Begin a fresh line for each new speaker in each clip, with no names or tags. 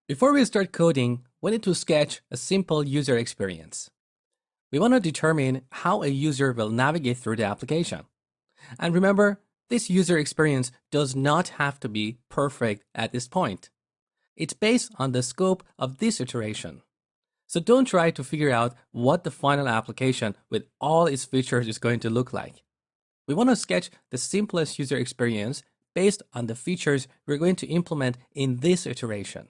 Before we start coding, we need to sketch a simple user experience. We want to determine how a user will navigate through the application. And remember, this user experience does not have to be perfect at this point. It's based on the scope of this iteration. So don't try to figure out what the final application with all its features is going to look like. We want to sketch the simplest user experience based on the features we're going to implement in this iteration.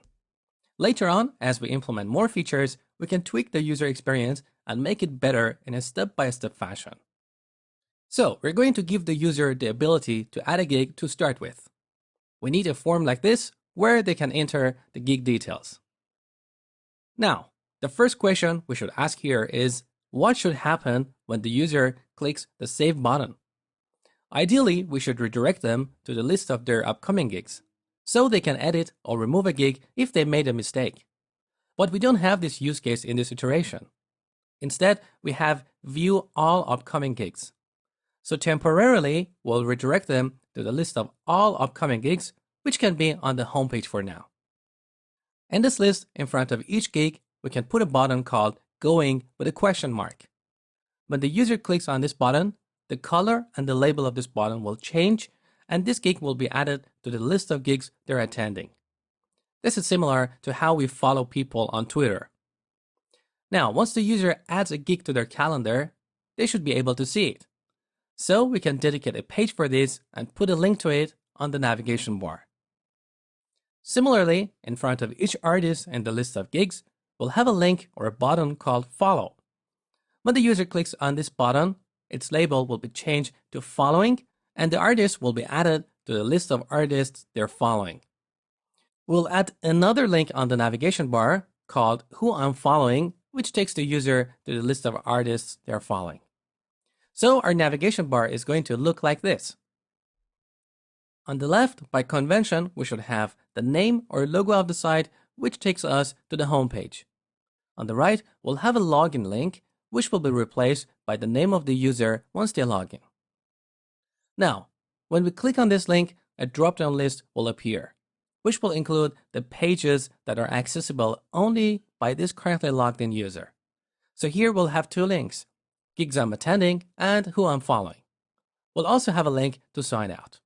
Later on, as we implement more features, we can tweak the user experience and make it better in a step-by-step fashion. So we're going to give the user the ability to add a gig to start with. We need a form like this where they can enter the gig details. Now, the first question we should ask here is, what should happen when the user clicks the Save button? Ideally, we should redirect them to the list of their upcoming gigs, so they can edit or remove a gig if they made a mistake. But we don't have this use case in this iteration. Instead, we have View All Upcoming Gigs. So temporarily, we'll redirect them to the list of all upcoming gigs, which can be on the homepage for now. In this list, in front of each gig, we can put a button called Going with a question mark. When the user clicks on this button, the color and the label of this button will change, and this gig will be added to the list of gigs they're attending. This is similar to how we follow people on Twitter. Now, once the user adds a gig to their calendar, they should be able to see it. So we can dedicate a page for this and put a link to it on the navigation bar. Similarly, in front of each artist in the list of gigs, we'll have a link or a button called Follow. When the user clicks on this button, its label will be changed to Following, and the artist will be added to the list of artists they're following. We'll add another link on the navigation bar called Who I'm Following, which takes the user to the list of artists they're following. So our navigation bar is going to look like this. On the left, by convention, we should have the name or logo of the site, which takes us to the home page. On the right, we'll have a login link, which will be replaced by the name of the user once they log in. Now, when we click on this link, a drop-down list will appear, which will include the pages that are accessible only by this currently logged in user. So here we'll have two links, gigs I'm attending and who I'm following. We'll also have a link to sign out.